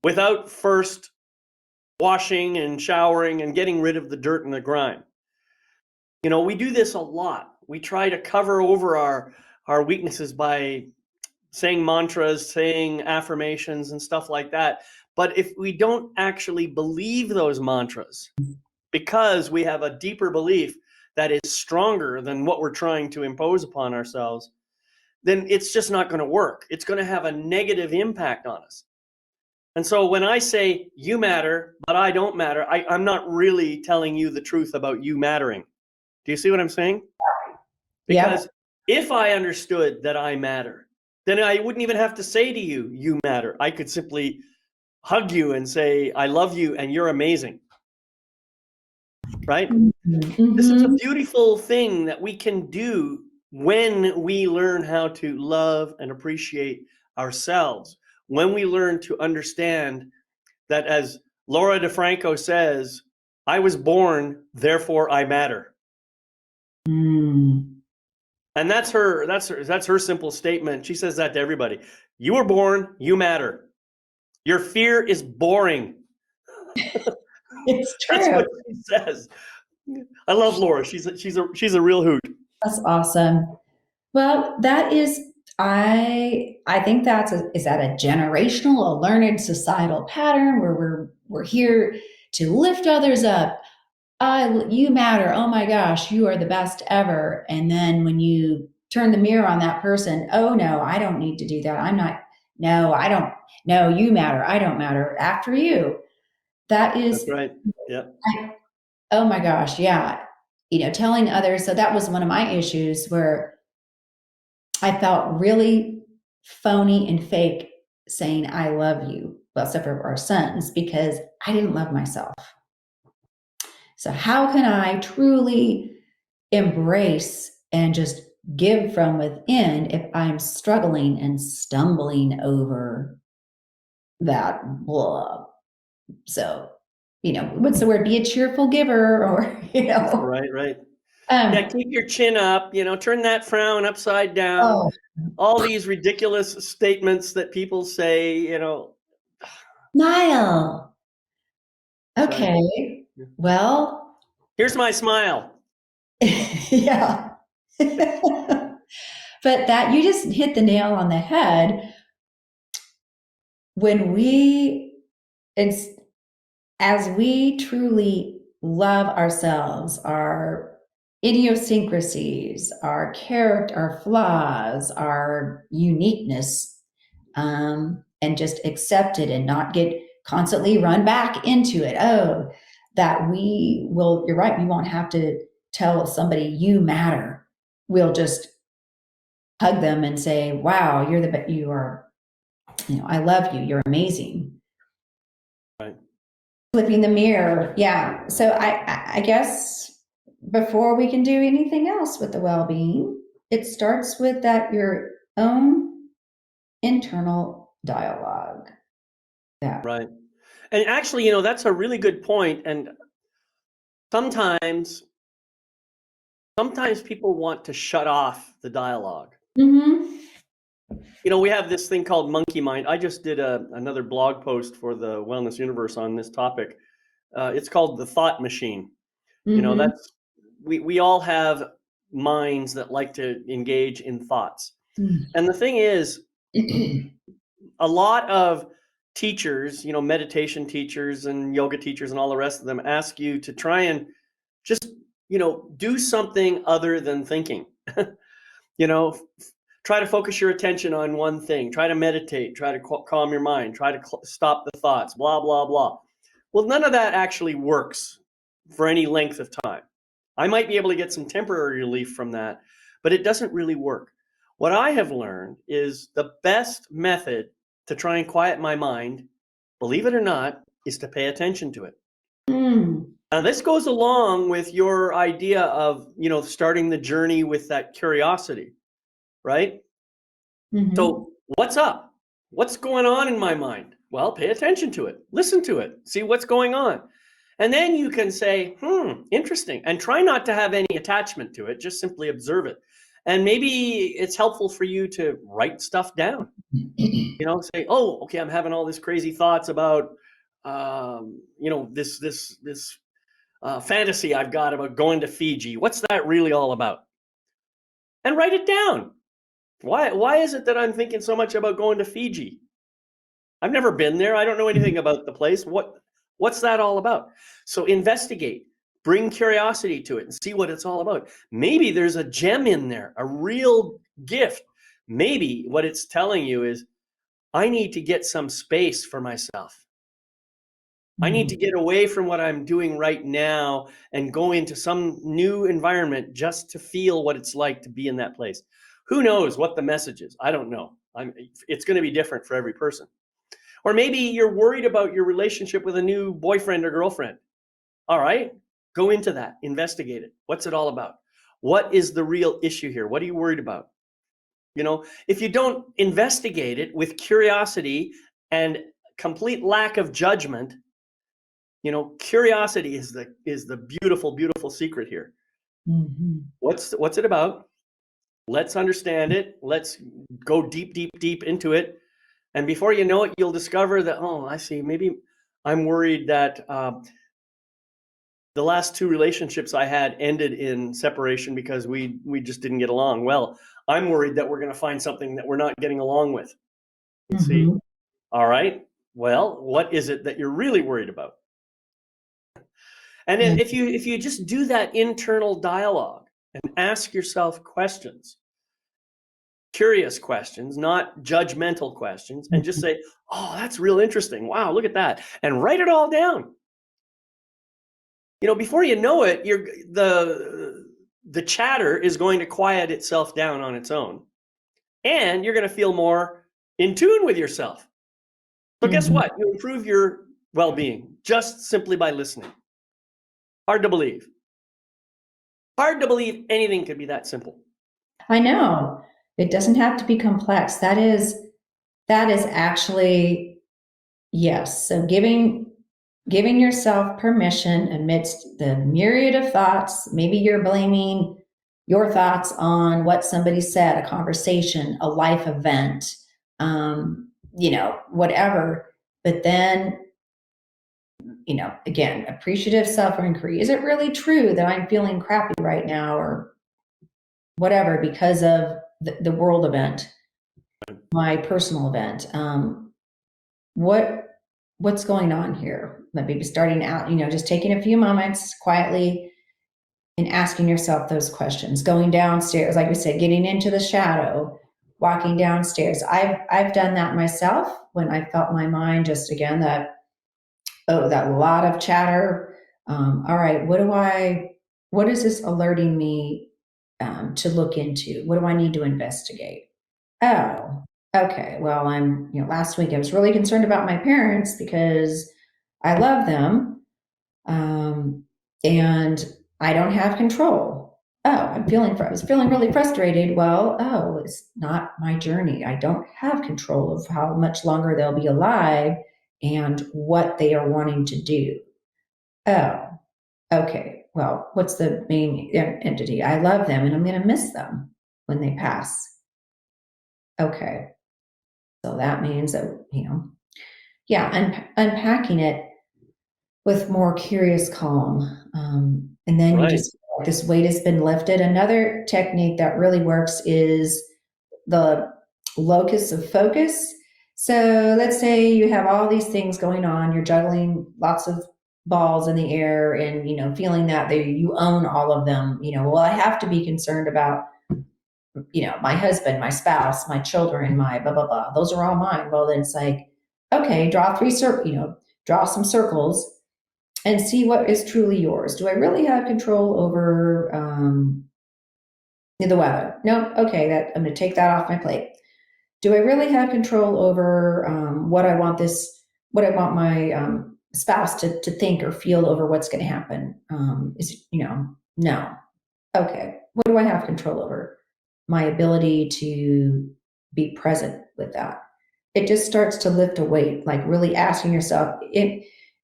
without first washing and showering and getting rid of the dirt and the grime. We do this a lot. We try to cover over our weaknesses by saying mantras, saying affirmations and stuff like that. But if we don't actually believe those mantras, because we have a deeper belief that is stronger than what we're trying to impose upon ourselves, then it's just not going to work. It's going to have a negative impact on us. And so when I say you matter, but I don't matter, I'm not really telling you the truth about you mattering. Do you see what I'm saying? yep, Because if I understood that I matter, then I wouldn't even have to say to you, you matter. I could simply hug you and say, I love you and you're amazing, right? This is a mm-hmm. beautiful thing that we can do when we learn how to love and appreciate ourselves, when we learn to understand that, as Laura DeFranco says, I was born, therefore I matter. Mm. And that's her simple statement. She says that to everybody. You were born, you matter. Your fear is boring. It's That's true. what she says. I love Laura. She's a real hoot. That's awesome. Well, that is, I think is that a generational, a learned societal pattern where we're here to lift others up. You matter. Oh my gosh, you are the best ever. And then when you turn the mirror on that person, oh no, I don't need to do that. I'm not. No, I don't. No, you matter. I don't matter. After you. That That's is. right. Yeah. Oh my gosh, yeah. Telling others. So that was one of my issues where I felt really phony and fake saying I love you, well, except for our sons, because I didn't love myself. So how can I truly embrace and just give from within if I'm struggling and stumbling over that blah? So, what's the word? Be a cheerful giver, or Right, right. Yeah, um, keep your chin up, turn that frown upside down. oh, All these ridiculous statements that people say, smile. that's right. Okay. Well, Here's my smile. yeah. But that you just hit the nail on the head when it's as we truly love ourselves, our idiosyncrasies, our character, our flaws, our uniqueness, and just accept it and not get constantly run back into it. Oh, that we will, you're right, we won't have to tell somebody you matter. We'll just hug them and say, wow, you are, I love you. You're amazing. Right. Flipping the mirror. Yeah. So I guess before we can do anything else with the well-being, it starts with that your own internal dialogue. Yeah. Right. And actually, that's a really good point. And sometimes people want to shut off the dialogue. Mm-hmm. We have this thing called monkey mind. I just did another blog post for the Wellness Universe on this topic. It's called the thought machine. Mm-hmm. That's we all have minds that like to engage in thoughts. And the thing is, a lot of teachers, meditation teachers and yoga teachers and all the rest of them ask you to try and just, do something other than thinking. you know, Try to focus your attention on one thing, try to meditate, try to calm your mind, try to stop the thoughts, blah, blah, blah. Well, none of that actually works for any length of time. I might be able to get some temporary relief from that, but it doesn't really work. What I have learned is the best method to try and quiet my mind, believe it or not, is to pay attention to it. Mm. Now, this goes along with your idea of, starting the journey with that curiosity, right? Mm-hmm. So, what's up? What's going on in my mind? Well, pay attention to it, listen to it, see what's going on. And then you can say, interesting. And try not to have any attachment to it, just simply observe it. And maybe it's helpful for you to write stuff down. Say, oh, okay, I'm having all this crazy thoughts about, this fantasy I've got about going to Fiji. What's that really all about? And write it down. Why is it that I'm thinking so much about going to Fiji? I've never been there. I don't know anything about the place. What's that all about? So investigate, bring curiosity to it and see what it's all about. Maybe there's a gem in there, a real gift. Maybe what it's telling you is I need to get some space for myself. I need Mm-hmm. to get away from what I'm doing right now and go into some new environment just to feel what it's like to be in that place. Who knows what the message is? I don't know. It's going to be different for every person. Or maybe you're worried about your relationship with a new boyfriend or girlfriend. All right, go into that, investigate it. What's it all about? What is the real issue here? What are you worried about? If you don't investigate it with curiosity and complete lack of judgment, curiosity is the beautiful, beautiful secret here. Mm-hmm. What's it about? Let's understand it. Let's go deep, deep, deep into it. And before you know it, you'll discover that, oh, I see. Maybe I'm worried that the last two relationships I had ended in separation because we just didn't get along. Well, I'm worried that we're going to find something that we're not getting along with. You see? Hmm. All right. Well, what is it that you're really worried about? And then Yeah. if you just do that internal dialogue and ask yourself questions, curious questions, not judgmental questions, and just say, "Oh, that's real interesting. Wow, look at that." And write it all down. Before you know it, the chatter is going to quiet itself down on its own, and you're going to feel more in tune with yourself. So guess Hmm. what? You improve your well-being just simply by listening. Hard to believe. Hard to believe anything could be that simple. I know it doesn't have to be complex. That is actually yes. So giving yourself permission amidst the myriad of thoughts. Maybe you're blaming your thoughts on what somebody said, a conversation, a life event, whatever. But then, again, appreciative self inquiry. Is it really true that I'm feeling crappy right now or whatever because of the world event, my personal event? What what's going on here? Maybe starting out, just taking a few moments quietly and asking yourself those questions. Going downstairs, like we said, getting into the shadow, walking downstairs. I've done that myself when I felt my mind just again that lot of chatter. All right, what is this alerting me to look into? What do I need to investigate? Oh, okay. Well, last week I was really concerned about my parents because I love them, um, and I don't have control. Oh, I was feeling really frustrated. Well, oh, it's not my journey. I don't have control of how much longer they'll be alive and what they are wanting to do. Oh, okay. Well, what's the main entity? I love them and I'm going to miss them when they pass. Okay. So that means that, yeah, unpacking it with more curious calm. And then you Right. just, this weight has been lifted. Another technique that really works is the locus of focus. So let's say you have all these things going on, you're juggling lots of balls in the air and, feeling that you own all of them. Well, I have to be concerned about my husband, my spouse, my children, my blah blah blah. Those are all mine. Well, then it's like, okay, draw some circles and see what is truly yours. Do I really have control over the weather? No. Okay, that I'm going to take that off my plate. Do I really have control over what I want my spouse to think or feel over what's going to happen? No. Okay. What do I have control over? My ability to be present with that. It just starts to lift a weight, like really asking yourself,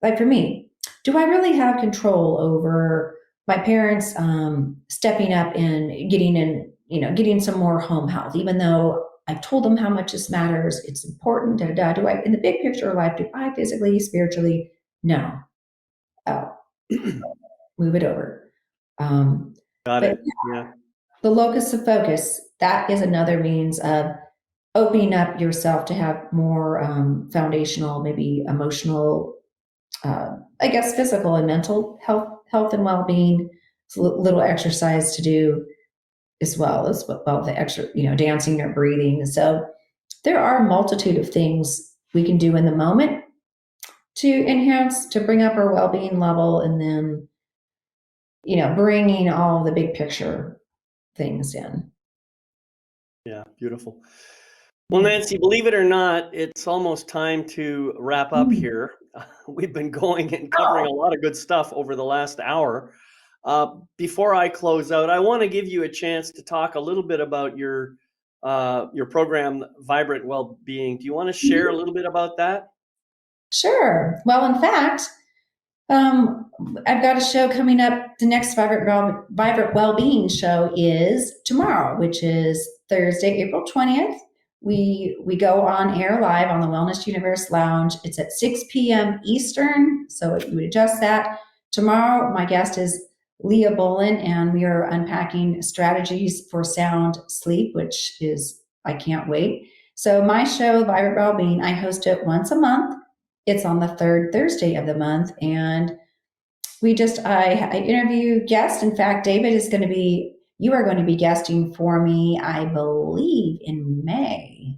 like for me, do I really have control over my parents stepping up and getting some more home health, even though I've told them how much this matters, it's important, da, da, da. Do I, in the big picture of life, do I physically, spiritually? No. Oh, move it over. Got But it. Yeah. the locus of focus, that is another means of opening up yourself to have more foundational, maybe emotional, I guess physical and mental health and well-being. It's a little exercise to do as well the extra, dancing or breathing. So there are a multitude of things we can do in the moment to enhance, to bring up our well-being level, and then bringing all the big picture things in. Yeah. Beautiful. Well, Nancy, believe it or not, it's almost time to wrap up Mm. here. We've been going and covering a lot of good stuff over the last hour. Before I close out, I want to give you a chance to talk a little bit about your program, Vibrant Wellbeing. Do you want to share a little bit about that? Sure. Well, in fact, Um, I've got a show coming up. The next Vibrant Wellbeing show is tomorrow, which is Thursday, April 20th. We go on air live on the Wellness Universe Lounge. It's at 6 p.m. Eastern, so you would adjust that. Tomorrow, my guest is Leah Bolin, and we are unpacking strategies for sound sleep, which is, I can't wait. So my show, Vibrant Wellbeing, I host it once a month. It's on the third Thursday of the month, and I interview guests. In fact, David is going to be you are going to be guesting for me, I believe, in May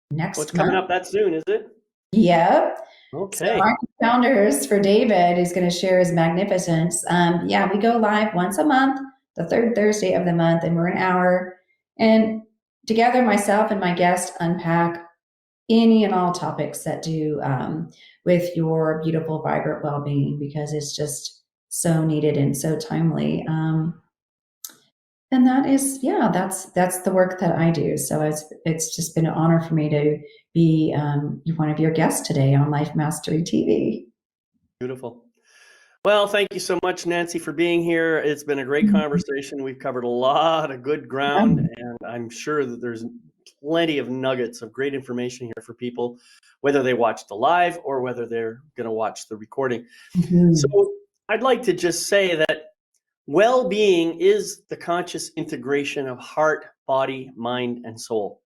What's next coming month. up that soon, is it? Yep. So Okay. Market Founders for David is going to share his magnificence. Yeah, we go live once a month, the third Thursday of the month, and we're an hour. And together, myself and my guest unpack any and all topics that do with your beautiful, vibrant well-being, because it's just so needed and so timely. And that is, yeah, that's the work that I do. So it's just been an honor for me to be one of your guests today on Life Mastery TV. Beautiful. Well, thank you so much, Nancy, for being here. It's been a great conversation. We've covered a lot of good ground, and I'm sure that there's plenty of nuggets of great information here for people, whether they watch the live or whether they're going to watch the recording. So Mhm. I'd like to just say that well-being is the conscious integration of heart, body, mind, and soul.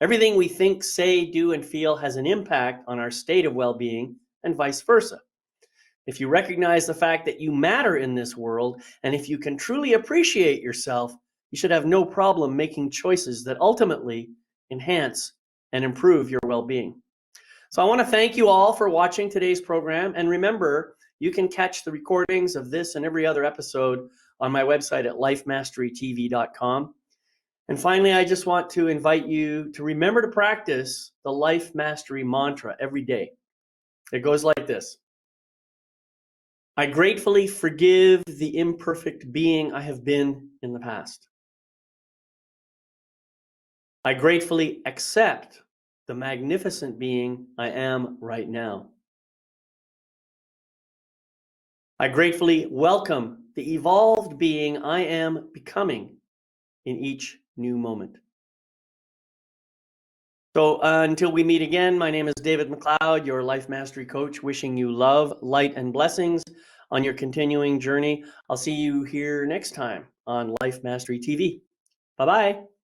Everything we think, say, do, and feel has an impact on our state of well-being and vice versa. If you recognize the fact that you matter in this world, and if you can truly appreciate yourself, you should have no problem making choices that ultimately enhance and improve your well being. So, I want to thank you all for watching today's program. And remember, you can catch the recordings of this and every other episode on my website at lifemasterytv.com. And finally, I just want to invite you to remember to practice the Life Mastery mantra every day. It goes like this: I gratefully forgive the imperfect being I have been in the past. I gratefully accept the magnificent being I am right now. I gratefully welcome the evolved being I am becoming in each new moment. So until we meet again, my name is David McLeod, your Life Mastery Coach, wishing you love, light, and blessings on your continuing journey. I'll see you here next time on Life Mastery TV. Bye-bye.